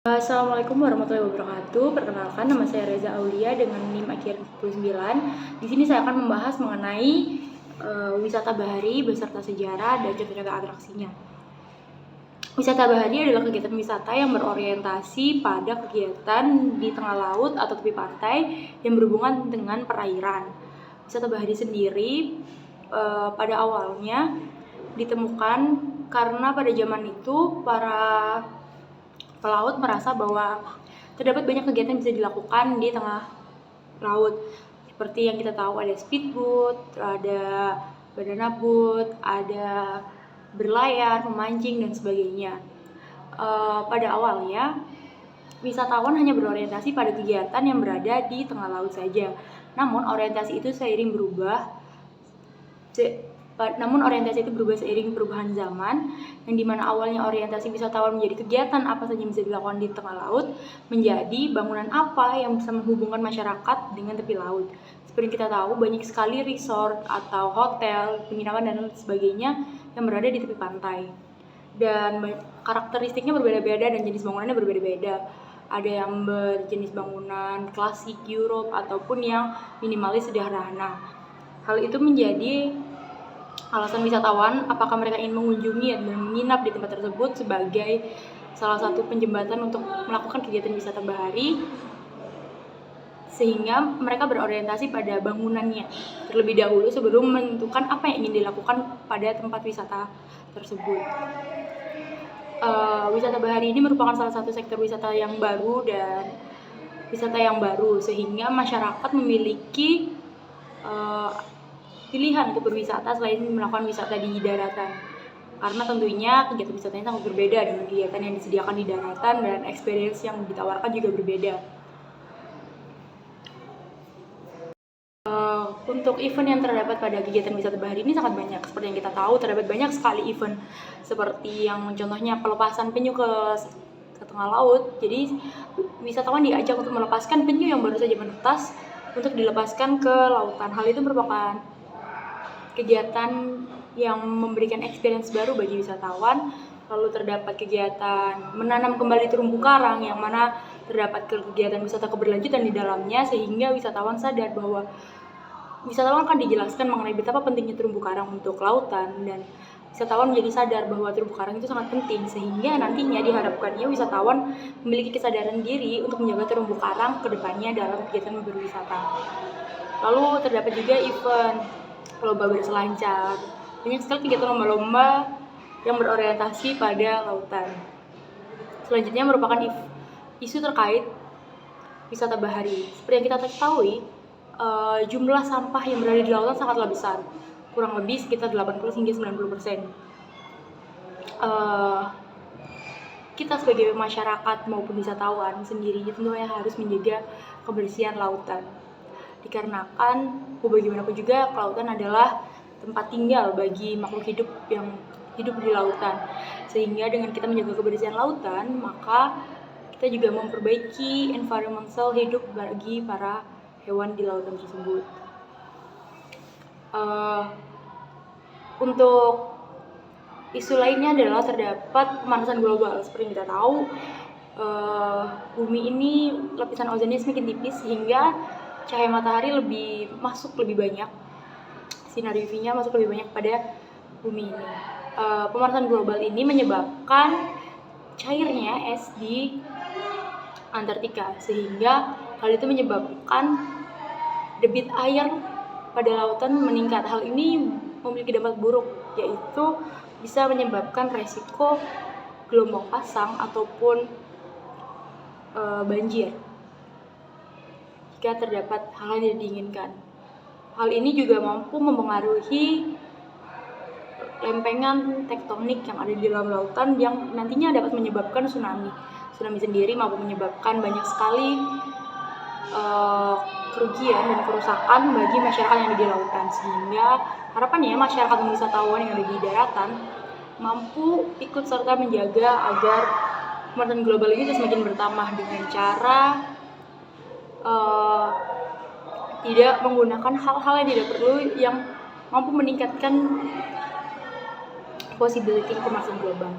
Assalamualaikum warahmatullahi wabarakatuh. Perkenalkan, nama saya Reza Aulia dengan NIM akhir 49. Di sini saya akan membahas mengenai wisata bahari beserta sejarah dan contoh-contoh atraksinya. Wisata bahari adalah kegiatan wisata yang berorientasi pada kegiatan di tengah laut atau tepi pantai yang berhubungan dengan perairan. Wisata bahari sendiri pada awalnya ditemukan karena pada zaman itu para pelaut merasa bahwa terdapat banyak kegiatan yang bisa dilakukan di tengah laut. Seperti yang kita tahu, ada speedboat, ada banana boat, ada berlayar, memancing, dan sebagainya. Pada awalnya, wisatawan hanya berorientasi pada kegiatan yang berada di tengah laut saja. Namun orientasi itu seiring seiring perubahan zaman, yang dimana awalnya orientasi wisatawan menjadi kegiatan apa saja yang bisa dilakukan di tengah laut, menjadi bangunan apa yang bisa menghubungkan masyarakat dengan tepi laut. Seperti kita tahu, banyak sekali resort atau hotel, penginapan dan sebagainya yang berada di tepi pantai. Dan karakteristiknya berbeda-beda dan jenis bangunannya berbeda-beda. Ada yang berjenis bangunan klasik Europe ataupun yang minimalis sederhana. Hal itu menjadi alasan wisatawan apakah mereka ingin mengunjungi dan menginap di tempat tersebut sebagai salah satu penjembatan untuk melakukan kegiatan wisata bahari, sehingga mereka berorientasi pada bangunannya terlebih dahulu sebelum menentukan apa yang ingin dilakukan pada tempat wisata tersebut. Wisata bahari ini merupakan salah satu sektor wisata yang baru sehingga masyarakat memiliki pilihan untuk berwisata selain melakukan wisata di daratan, karena tentunya kegiatan wisatanya sangat berbeda dengan kegiatan yang disediakan di daratan dan experience yang ditawarkan juga berbeda. Untuk event yang terdapat pada kegiatan wisata bahari ini sangat banyak. Seperti yang kita tahu, terdapat banyak sekali event seperti yang contohnya pelepasan penyu ke tengah laut. Jadi wisatawan diajak untuk melepaskan penyu yang baru saja menetas untuk dilepaskan ke lautan. Hal itu merupakan kegiatan yang memberikan experience baru bagi wisatawan. Lalu terdapat kegiatan menanam kembali terumbu karang yang mana terdapat kegiatan wisata keberlanjutan di dalamnya, sehingga wisatawan sadar bahwa wisatawan akan dijelaskan mengenai betapa pentingnya terumbu karang untuk lautan, dan wisatawan menjadi sadar bahwa terumbu karang itu sangat penting, sehingga nantinya diharapkannya wisatawan memiliki kesadaran diri untuk menjaga terumbu karang ke depannya dalam kegiatan berwisata. Lalu terdapat juga event lomba berselancar. Banyak sekali kegiatan lomba-lomba yang berorientasi pada lautan. Selanjutnya merupakan isu terkait wisata bahari. Seperti yang kita ketahui, jumlah sampah yang berada di lautan sangatlah besar, kurang lebih sekitar 80 hingga 90%. Kita sebagai masyarakat maupun wisatawan sendiri tentunya harus menjaga kebersihan lautan, dikarenakan bagaimanapun juga kelautan adalah tempat tinggal bagi makhluk hidup yang hidup di lautan. Sehingga dengan kita menjaga kebersihan lautan, maka kita juga memperbaiki environmental hidup bagi para hewan di lautan tersebut. Untuk isu lainnya adalah terdapat pemanasan global. Seperti yang kita tahu, bumi ini lapisan ozonnya semakin tipis sehingga cahaya matahari masuk lebih banyak, sinar UV-nya masuk lebih banyak pada bumi ini. Pemanasan global ini menyebabkan cairnya es di Antartika, sehingga hal itu menyebabkan debit air pada lautan meningkat. Hal ini memiliki dampak buruk, yaitu bisa menyebabkan resiko gelombang pasang ataupun banjir jika terdapat hal yang tidak diinginkan. Hal ini juga mampu mempengaruhi lempengan tektonik yang ada di dalam lautan yang nantinya dapat menyebabkan tsunami sendiri, mampu menyebabkan banyak sekali kerugian dan kerusakan bagi masyarakat yang ada di lautan. Sehingga harapannya masyarakat dan wisatawan yang ada di daratan mampu ikut serta menjaga agar pemanasan global ini semakin bertambah dengan cara tidak menggunakan hal-hal yang tidak perlu yang mampu meningkatkan possibility pemanasan global.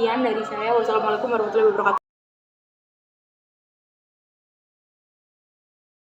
sekian dari saya. Wassalamualaikum warahmatullahi wabarakatuh.